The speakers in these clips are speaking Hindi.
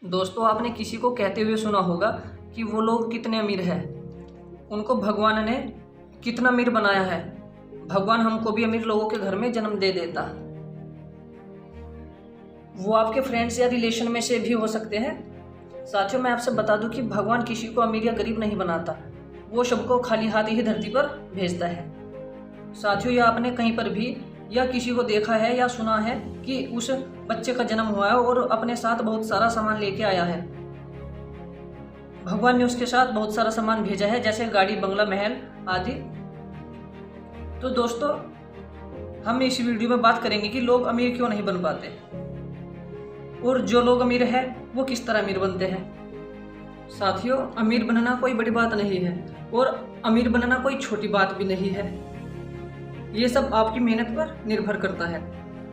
दोस्तों, आपने किसी को कहते हुए सुना होगा कि वो लोग कितने अमीर हैं, उनको भगवान ने कितना अमीर बनाया है। भगवान हमको भी अमीर लोगों के घर में जन्म दे देता। वो आपके फ्रेंड्स या रिलेशन में से भी हो सकते हैं। साथियों, मैं आपसे बता दूं कि भगवान किसी को अमीर या गरीब नहीं बनाता, वो सबको खाली हाथ ही धरती पर भेजता है। साथियों, या आपने कहीं पर भी या किसी को देखा है या सुना है कि उस बच्चे का जन्म हुआ है और अपने साथ बहुत सारा सामान लेके आया है। भगवान ने उसके साथ बहुत सारा सामान भेजा है, जैसे गाड़ी, बंगला, महल आदि। तो दोस्तों, हम इस वीडियो में बात करेंगे कि लोग अमीर क्यों नहीं बन पाते और जो लोग अमीर हैं वो किस तरह अमीर बनते हैं। साथियों, अमीर बनना कोई बड़ी बात नहीं है और अमीर बनना कोई छोटी बात भी नहीं है। ये सब आपकी मेहनत पर निर्भर करता है।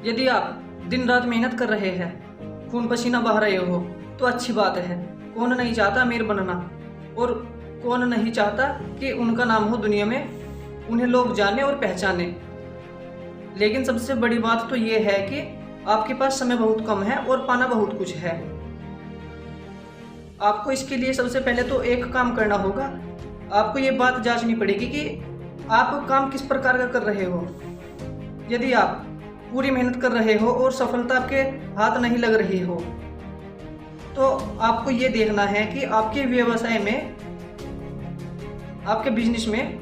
यदि आप दिन रात मेहनत कर रहे हैं, खून पसीना बहा रहे हो, तो अच्छी बात है। कौन नहीं चाहता अमीर बनना, और कौन नहीं चाहता कि उनका नाम हो दुनिया में, उन्हें लोग जाने और पहचाने। लेकिन सबसे बड़ी बात तो ये है कि आपके पास समय बहुत कम है और पाना बहुत कुछ है। आपको इसके लिए सबसे पहले तो एक काम करना होगा। आपको ये बात जांचनी पड़ेगी कि आप काम किस प्रकार का कर रहे हो। यदि आप पूरी मेहनत कर रहे हो और सफलता आपके हाथ नहीं लग रही हो, तो आपको ये देखना है कि आपके व्यवसाय में, आपके बिजनेस में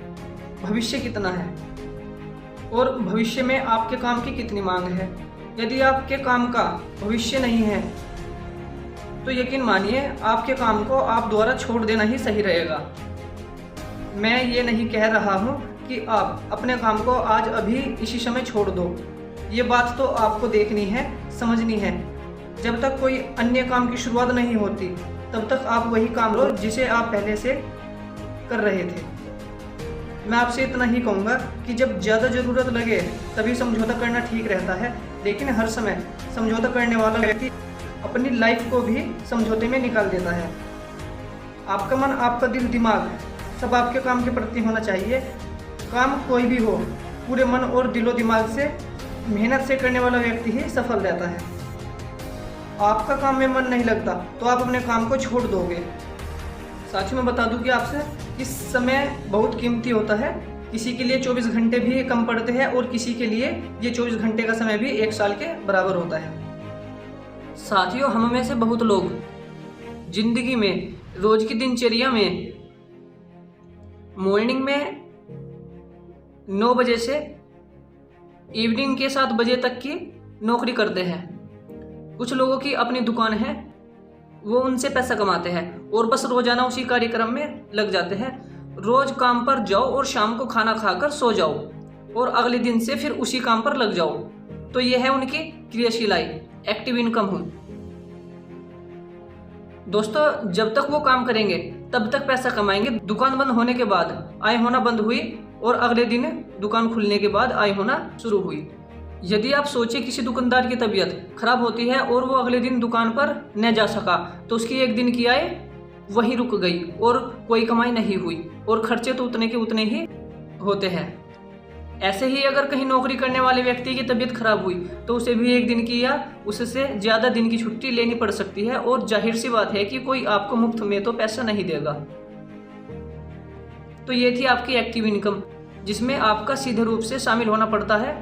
भविष्य कितना है और भविष्य में आपके काम की कितनी मांग है। यदि आपके काम का भविष्य नहीं है तो यकीन मानिए आपके काम को आप द्वारा छोड़ देना ही सही रहेगा। मैं ये नहीं कह रहा हूँ कि आप अपने काम को आज अभी इसी समय छोड़ दो। ये बात तो आपको देखनी है, समझनी है। जब तक कोई अन्य काम की शुरुआत नहीं होती तब तक आप वही काम लो जिसे आप पहले से कर रहे थे। मैं आपसे इतना ही कहूँगा कि जब ज़्यादा ज़रूरत लगे तभी समझौता करना ठीक रहता है, लेकिन हर समय समझौता करने वाला व्यक्ति अपनी लाइफ को भी समझौते में निकाल देता है। आपका मन, आपका दिल, दिमाग सब आपके काम के प्रति होना चाहिए। काम कोई भी हो, पूरे मन और दिलो दिमाग से, मेहनत से करने वाला व्यक्ति ही सफल रहता है। आपका काम में मन नहीं लगता तो आप अपने काम को छोड़ दोगे। साथियों, मैं बता दूं कि आपसे कि समय बहुत कीमती होता है। किसी के लिए 24 घंटे भी कम पड़ते हैं और किसी के लिए ये 24 घंटे का समय भी 1 साल के बराबर होता है। साथियों, हम में से बहुत लोग जिंदगी में, रोज की दिनचर्या में, मॉर्निंग में 9 बजे से इवनिंग के 7 बजे तक की नौकरी करते हैं। कुछ लोगों की अपनी दुकान है, वो उनसे पैसा कमाते हैं और बस रोजाना उसी कार्यक्रम में लग जाते हैं। रोज काम पर जाओ और शाम को खाना खाकर सो जाओ और अगले दिन से फिर उसी काम पर लग जाओ। तो ये है उनकी क्रियाशील आय, एक्टिव इनकम हो। दोस्तों, जब तक वो काम करेंगे तब तक पैसा कमाएंगे। दुकान बंद होने के बाद आय होना बंद हुई और अगले दिन दुकान खुलने के बाद आय होना शुरू हुई। यदि आप सोचे किसी दुकानदार की तबीयत खराब होती है और वो अगले दिन दुकान पर न जा सका तो उसकी एक दिन की आय वहीं रुक गई और कोई कमाई नहीं हुई और खर्चे तो उतने के उतने ही होते हैं। ऐसे ही अगर कहीं नौकरी करने वाले व्यक्ति की तबीयत खराब हुई तो उसे भी एक दिन की या उससे ज़्यादा दिन की छुट्टी लेनी पड़ सकती है और जाहिर सी बात है कि कोई आपको मुफ्त में तो पैसा नहीं देगा। तो ये थी आपकी एक्टिव इनकम, जिसमें आपका सीधे रूप से शामिल होना पड़ता है।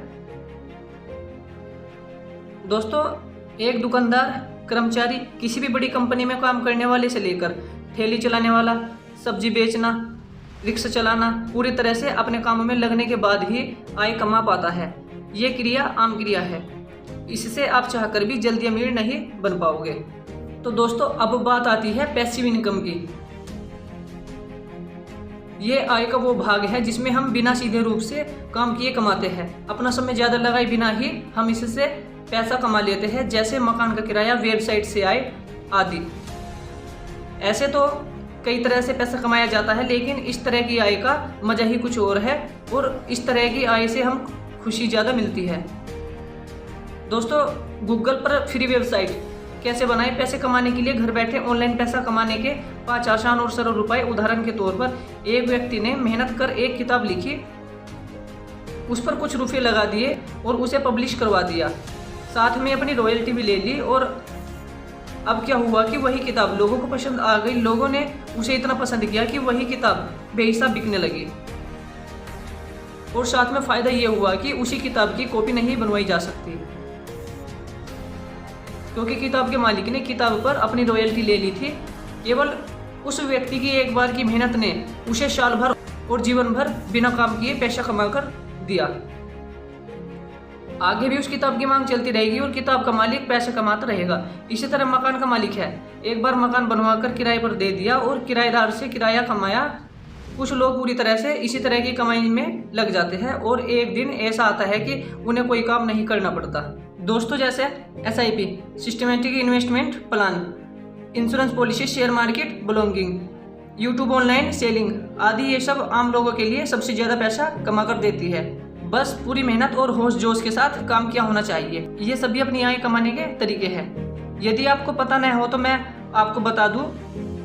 दोस्तों, एक दुकानदार, कर्मचारी, किसी भी बड़ी कंपनी में काम करने वाले से लेकर ठेली चलाने वाला, सब्जी बेचना, रिक्शा चलाना, पूरी तरह से अपने काम में लगने के बाद ही आय कमा पाता है। ये क्रिया आम क्रिया है, इससे आप चाहकर भी जल्दी अमीर नहीं बन पाओगे। तो दोस्तों, अब बात आती है पैसिव इनकम की। ये आय का वो भाग है जिसमें हम बिना सीधे रूप से काम किए कमाते हैं। अपना समय ज़्यादा लगाए बिना ही हम इससे पैसा कमा लेते हैं, जैसे मकान का किराया, वेबसाइट से आय आदि। ऐसे तो कई तरह से पैसा कमाया जाता है, लेकिन इस तरह की आय का मजा ही कुछ और है और इस तरह की आय से हम खुशी ज़्यादा मिलती है। दोस्तों, गूगल पर फ्री वेबसाइट कैसे बनाएं पैसे कमाने के लिए घर बैठे ऑनलाइन पैसा कमाने के 5 आसान और सरल उपाय। उदाहरण के तौर पर एक व्यक्ति ने मेहनत कर एक किताब लिखी, उस पर कुछ रुपये लगा दिए और उसे पब्लिश करवा दिया, साथ में अपनी रॉयल्टी भी ले ली और अब क्या हुआ कि वही किताब लोगों को पसंद आ गई, लोगों ने उसे इतना पसंद किया कि वही किताब बेहिसाब बिकने लगी। और साथ में फ़ायदा ये हुआ कि उसी किताब की कॉपी नहीं बनवाई जा सकती, क्योंकि किताब के मालिक ने किताब पर अपनी रॉयल्टी ले ली थी। केवल उस व्यक्ति की एक बार की मेहनत ने उसे साल भर और जीवन भर बिना काम किए पैसा कमाकर दिया। आगे भी उस किताब की मांग चलती रहेगी और किताब का मालिक पैसे कमाता रहेगा। इसी तरह मकान का मालिक है, एक बार मकान बनवाकर किराए पर दे दिया और किराएदार से किराया कमाया। कुछ लोग पूरी तरह से इसी तरह की कमाई में लग जाते हैं और एक दिन ऐसा आता है कि उन्हें कोई काम नहीं करना पड़ता। दोस्तों, जैसे SIP, systematic investment plan, insurance policy, share market, blogging, YouTube online selling आदि, ये सब आम लोगों के लिए सबसे ज़्यादा पैसा कमा कर देती है। बस पूरी मेहनत और होश जोश के साथ काम किया होना चाहिए। ये सभी अपनी आय कमाने के तरीके हैं। यदि आपको पता न हो तो मैं आपको बता दूं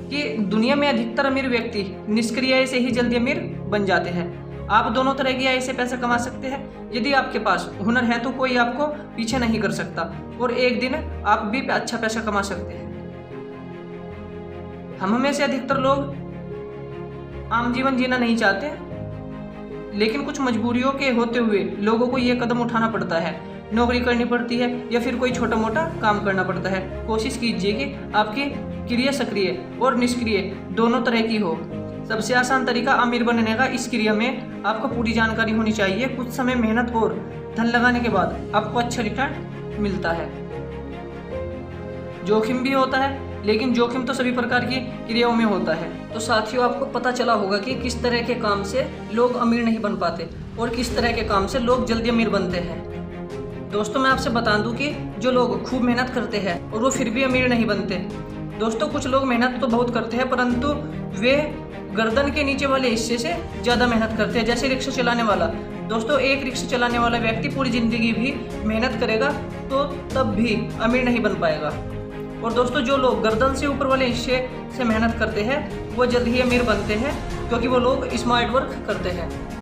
कि दुनिया में अधिकतर अमीर व्यक्ति निष्क्रिय आय से ही जल्दी अमीर बन जाते हैं। आप दोनों तरह की आय से पैसा कमा सकते हैं। यदि आपके पास हुनर है तो कोई आपको पीछे नहीं कर सकता और एक दिन आप भी अच्छा पैसा कमा सकते हैं। हम में से अधिकतर लोग आम जीवन जीना नहीं चाहते, लेकिन कुछ मजबूरियों के होते हुए लोगों को ये कदम उठाना पड़ता है। नौकरी करनी पड़ती है या फिर कोई छोटा मोटा काम करना पड़ता है। कोशिश कीजिए कि आपकी क्रिया सक्रिय और निष्क्रिय दोनों तरह की हो। सबसे आसान तरीका अमीर बनने का, इस क्रिया में आपको पूरी जानकारी होनी चाहिए। कुछ समय मेहनत और धन लगाने के बाद आपको अच्छा रिटर्न मिलता है। जोखिम भी होता है, लेकिन जोखिम तो सभी प्रकार की क्रियाओं में होता है। तो साथियों, आपको पता चला होगा कि किस तरह के काम से लोग अमीर नहीं बन पाते और किस तरह के काम से लोग जल्दी अमीर बनते हैं। दोस्तों, मैं आपसे बता दूं कि जो लोग खूब मेहनत करते हैं और वो फिर भी अमीर नहीं बनते। दोस्तों, कुछ लोग मेहनत तो बहुत करते हैं, परंतु वे गर्दन के नीचे वाले हिस्से से ज़्यादा मेहनत करते हैं। जैसे रिक्शा चलाने वाला। दोस्तों, एक रिक्शा चलाने वाला व्यक्ति पूरी ज़िंदगी भी मेहनत करेगा तो तब भी अमीर नहीं बन पाएगा। और दोस्तों, जो लोग गर्दन से ऊपर वाले हिस्से से मेहनत करते हैं वो जल्द ही अमीर बनते हैं, क्योंकि वो लोग स्मार्ट वर्क करते हैं।